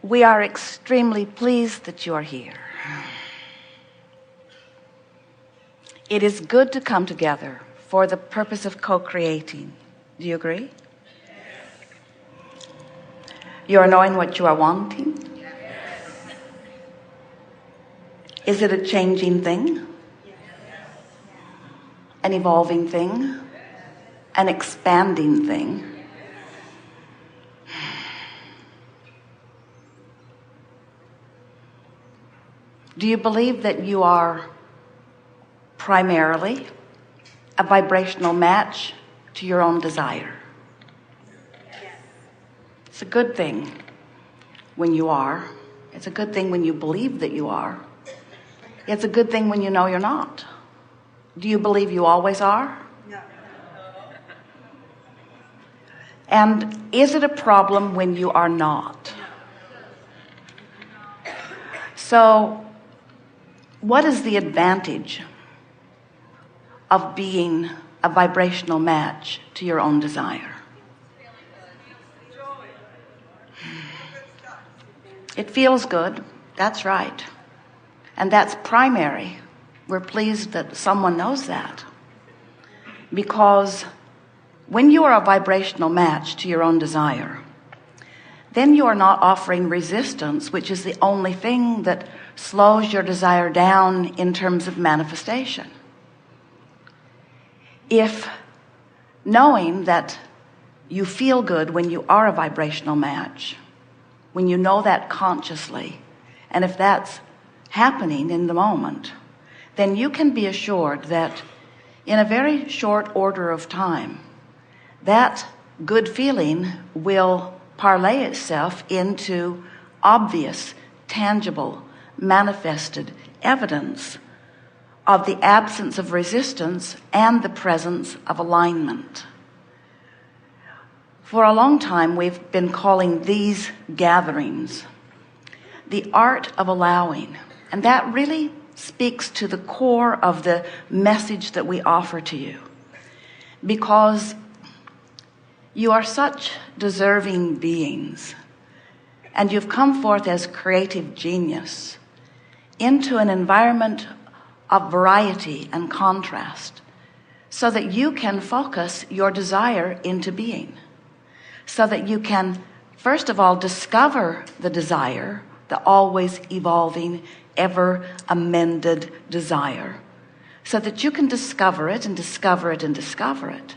We are extremely pleased that you are here. It is good to come together for the purpose of co-creating. Do you agree? You are knowing what you are wanting? Is it a changing thing? An evolving thing? An expanding thing? Do you believe that you are primarily a vibrational match to your own desire? It's a good thing when you are. It's a good thing when you believe that you are. It's a good thing when you know you're not. Do you believe you always are? No. And is it a problem when you are not? So, what is the advantage of being a vibrational match to your own desire? It feels good. That's right. And that's primary. We're pleased that someone knows that. Because when you are a vibrational match to your own desire, then you are not offering resistance, which is the only thing that slows your desire down in terms of manifestation. If knowing that you feel good when you are a vibrational match, when you know that consciously, and if that's happening in the moment, then you can be assured that in a very short order of time, that good feeling will parlay itself into obvious, tangible, manifested evidence of the absence of resistance and the presence of alignment. For a long time, we've been calling these gatherings the art of allowing, and that really speaks to the core of the message that we offer to you, because you are such deserving beings, and you've come forth as creative genius into an environment of variety and contrast, so that you can focus your desire into being, so that you can, first of all, discover the desire, the always evolving, ever amended desire, so that you can discover it and discover it and discover it.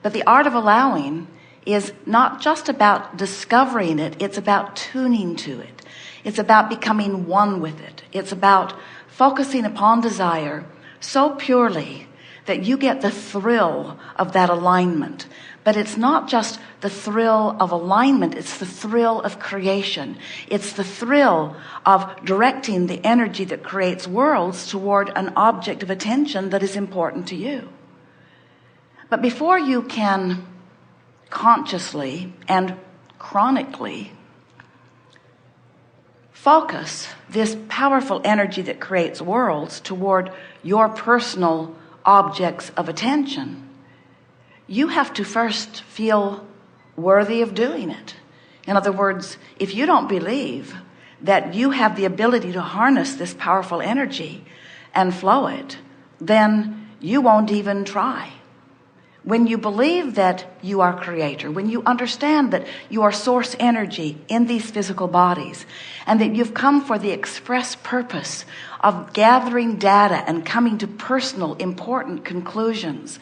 But the art of allowing is not just about discovering it, it's about tuning to it. It's about becoming one with it. It's about focusing upon desire so purely that you get the thrill of that alignment. But it's not just the thrill of alignment, it's the thrill of creation. It's the thrill of directing the energy that creates worlds toward an object of attention that is important to you. But before you can consciously and chronically focus this powerful energy that creates worlds toward your personal objects of attention, you have to first feel worthy of doing it. In other words, if you don't believe that you have the ability to harness this powerful energy and flow it, then you won't even try. When you believe that you are creator, when you understand that you are source energy in these physical bodies, and that you've come for the express purpose of gathering data and coming to personal, important conclusions,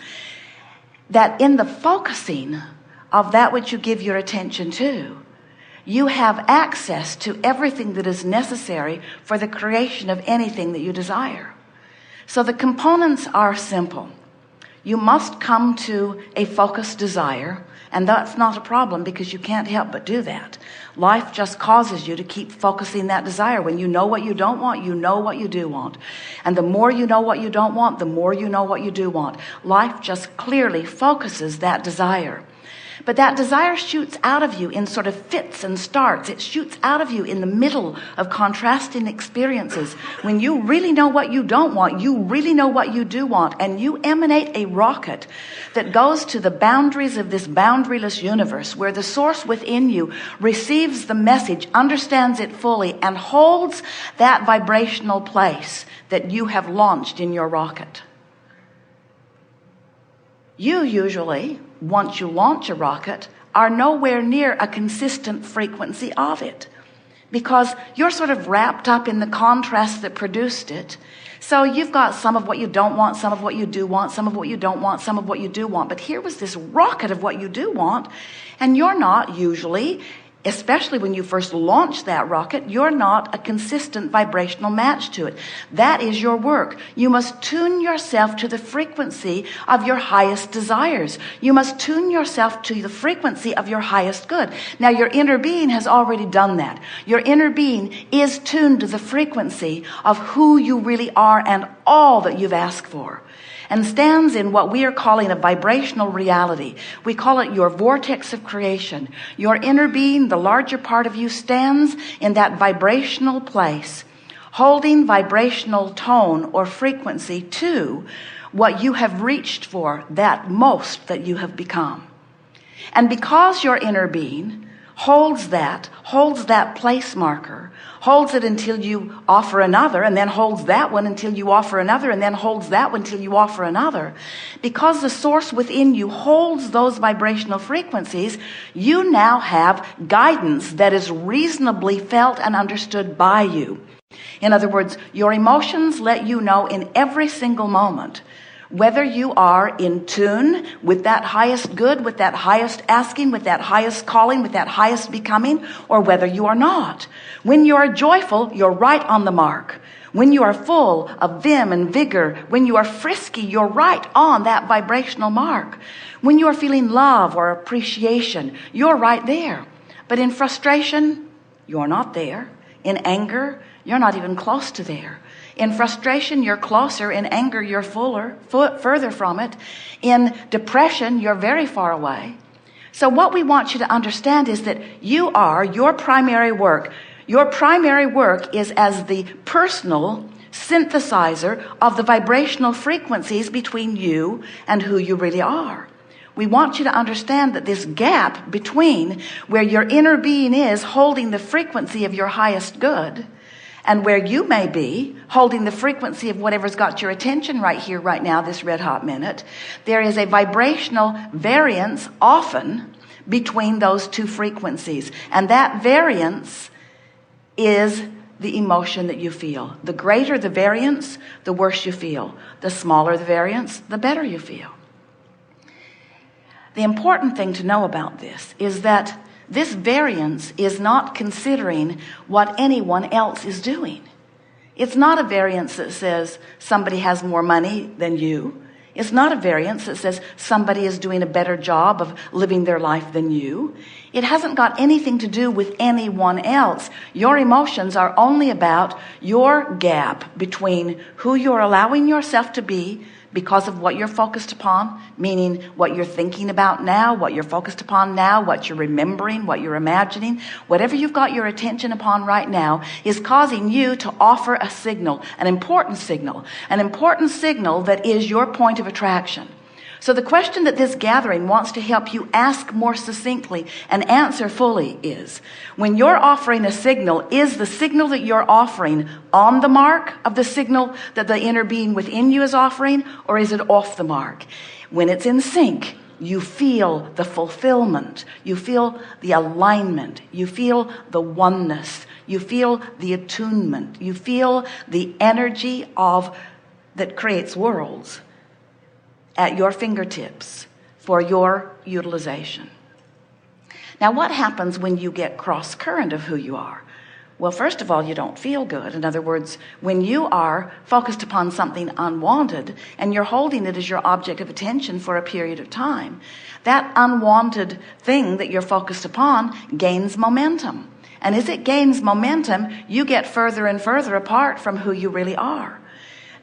that in the focusing of that which you give your attention to, you have access to everything that is necessary for the creation of anything that you desire. So the components are simple. You must come to a focused desire, and that's not a problem because you can't help but do that. Life just causes you to keep focusing that desire. When you know what you don't want, you know what you do want. And the more you know what you don't want, the more you know what you do want. Life just clearly focuses that desire. But that desire shoots out of you in sort of fits and starts. It shoots out of you in the middle of contrasting experiences. When you really know what you don't want, you really know what you do want, and you emanate a rocket that goes to the boundaries of this boundaryless universe, where the source within you receives the message, understands it fully, and holds that vibrational place that you have launched in your rocket. You usually, once you launch a rocket, are nowhere near a consistent frequency of it, because you're sort of wrapped up in the contrast that produced it. So you've got some of what you don't want, some of what you do want, some of what you don't want, some of what you do want. But here was this rocket of what you do want, and you're not usually, especially when you first launch that rocket, you're not a consistent vibrational match to it. That is your work. You must tune yourself to the frequency of your highest desires. You must tune yourself to the frequency of your highest good. Now, your inner being has already done that. Your inner being is tuned to the frequency of who you really are and all that you've asked for, and stands in what we are calling a vibrational reality. We call it your vortex of creation. Your inner being, the larger part of you, stands in that vibrational place, holding vibrational tone or frequency to what you have reached for, that most that you have become. And because your inner being holds that place marker, holds it until you offer another, and then holds that one until you offer another, and then holds that one until you offer another. Because the source within you holds those vibrational frequencies, you now have guidance that is reasonably felt and understood by you. In other words, your emotions let you know in every single moment whether you are in tune with that highest good, with that highest asking, with that highest calling, with that highest becoming, or whether you are not. When you are joyful, you're right on the mark. When you are full of vim and vigor, when you are frisky, you're right on that vibrational mark. When you are feeling love or appreciation, you're right there. But in frustration, you're not there. In anger, you're not even close to there. In frustration, you're closer. In anger, you're further from it. In depression, you're very far away. So what we want you to understand is that you are your primary work. Your primary work is as the personal synthesizer of the vibrational frequencies between you and who you really are. We want you to understand that this gap between where your inner being is holding the frequency of your highest good and where you may be holding the frequency of whatever's got your attention right here, right now, this red hot minute, there is a vibrational variance often between those two frequencies. And that variance is the emotion that you feel. The greater the variance, the worse you feel. The smaller the variance, the better you feel. The important thing to know about this is that this variance is not considering what anyone else is doing. It's not a variance that says somebody has more money than you. It's not a variance that says somebody is doing a better job of living their life than you. It hasn't got anything to do with anyone else. Your emotions are only about your gap between who you're allowing yourself to be because of what you're focused upon, meaning what you're thinking about now, what you're focused upon now, what you're remembering, what you're imagining. Whatever you've got your attention upon right now is causing you to offer a signal, an important signal that is your point of attraction. So the question that this gathering wants to help you ask more succinctly and answer fully is, when you're offering a signal, is the signal that you're offering on the mark of the signal that the inner being within you is offering, or is it off the mark? When it's in sync, you feel the fulfillment, you feel the alignment, you feel the oneness, you feel the attunement, you feel the energy that creates worlds at your fingertips for your utilization. Now, what happens when you get cross current of who you are? Well, first of all, you don't feel good. In other words, when you are focused upon something unwanted and you're holding it as your object of attention for a period of time, that unwanted thing that you're focused upon gains momentum. And as it gains momentum, you get further and further apart from who you really are.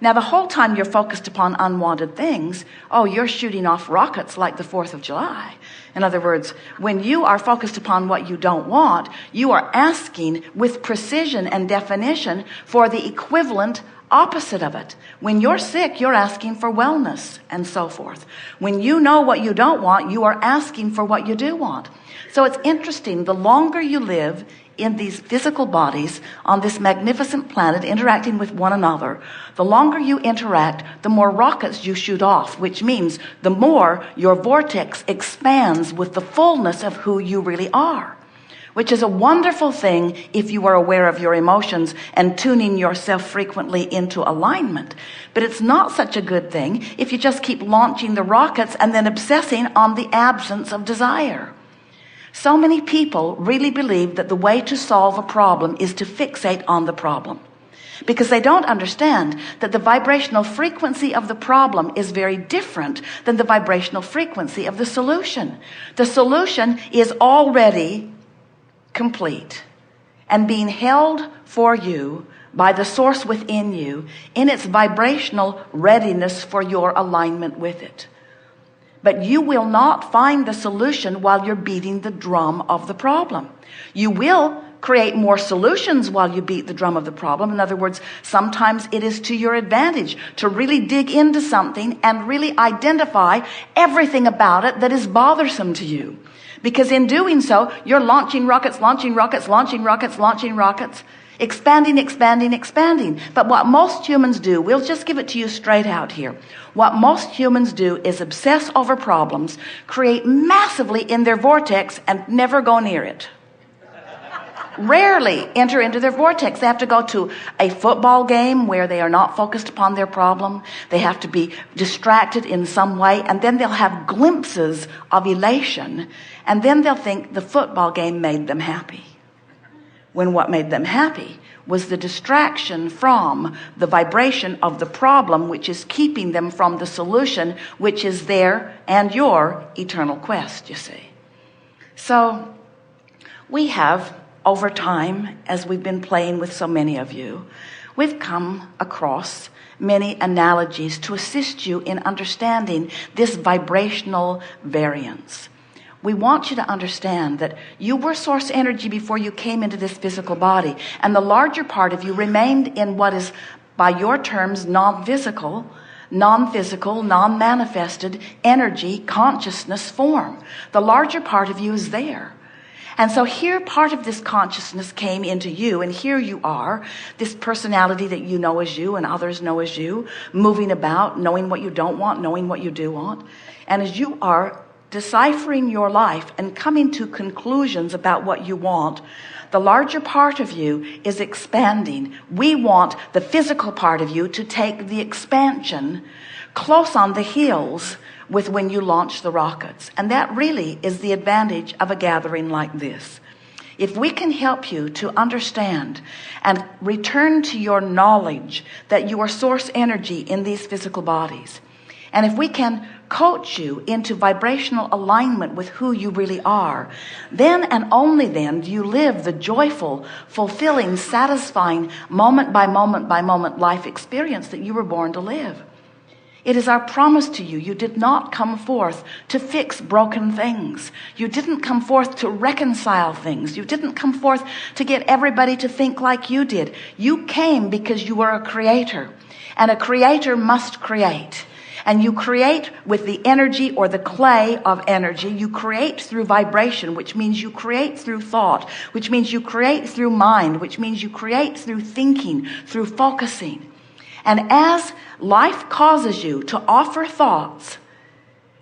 Now, the whole time you're focused upon unwanted things, oh, you're shooting off rockets like the 4th of July. In other words, when you are focused upon what you don't want, you are asking with precision and definition for the equivalent opposite of it. When you're sick, you're asking for wellness and so forth. When you know what you don't want, you are asking for what you do want. So it's interesting, the longer you live in these physical bodies on this magnificent planet interacting with one another, the longer you interact, the more rockets you shoot off, which means the more your vortex expands with the fullness of who you really are, which is a wonderful thing if you are aware of your emotions and tuning yourself frequently into alignment. But it's not such a good thing if you just keep launching the rockets and then obsessing on the absence of desire. So many people really believe that the way to solve a problem is to fixate on the problem, because they don't understand that the vibrational frequency of the problem is very different than the vibrational frequency of the solution. The solution is already complete and being held for you by the source within you in its vibrational readiness for your alignment with it. But you will not find the solution while you're beating the drum of the problem. You will create more solutions while you beat the drum of the problem. In other words, sometimes it is to your advantage to really dig into something and really identify everything about it that is bothersome to you. Because in doing so, you're launching rockets, expanding, expanding, expanding. But what most humans do, we'll just give it to you straight out here. What most humans do is obsess over problems, create massively in their vortex, and never go near it. Rarely enter into their vortex. They have to go to a football game where they are not focused upon their problem. They have to be distracted in some way, and then they'll have glimpses of elation, and then they'll think the football game made them happy, when what made them happy was the distraction from the vibration of the problem, which is keeping them from the solution, which is their and your eternal quest, you see. So we have, over time, as we've been playing with so many of you, we've come across many analogies to assist you in understanding this vibrational variance. We want you to understand that you were source energy before you came into this physical body, and the larger part of you remained in what is, by your terms, non-physical, non-manifested energy, consciousness form. The larger part of you is there. And so here part of this consciousness came into you, and here you are, this personality that you know as you and others know as you, moving about, knowing what you don't want, knowing what you do want. And as you are deciphering your life and coming to conclusions about what you want, the larger part of you is expanding. We want the physical part of you to take the expansion close on the heels with when you launch the rockets. And that really is the advantage of a gathering like this. If we can help you to understand and return to your knowledge that you are source energy in these physical bodies, and if we can coach you into vibrational alignment with who you really are, then and only then do you live the joyful, fulfilling, satisfying, moment by moment by moment life experience that you were born to live. It is our promise to you. You did not come forth to fix broken things. You didn't come forth to reconcile things. You didn't come forth to get everybody to think like you did. You came because you are a creator, and a creator must create. And you create with the energy or the clay of energy. You create through vibration, which means you create through thought, which means you create through mind, which means you create through thinking, through focusing. And as life causes you to offer thoughts,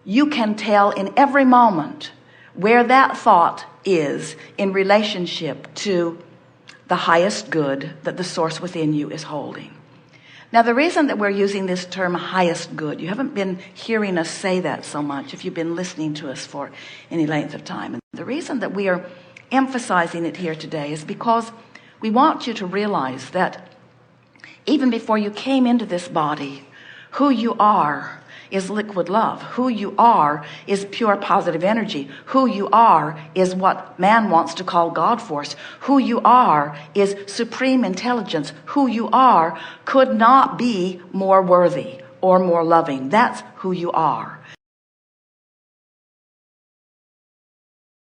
you can tell in every moment where that thought is in relationship to the highest good that the source within you is holding. Now, the reason that we're using this term highest good, you haven't been hearing us say that so much if you've been listening to us for any length of time. And the reason that we are emphasizing it here today is because we want you to realize that even before you came into this body, who you are is liquid love. Who you are is pure positive energy. Who you are is what man wants to call God force. Who you are is supreme intelligence. Who you are could not be more worthy or more loving. That's who you are.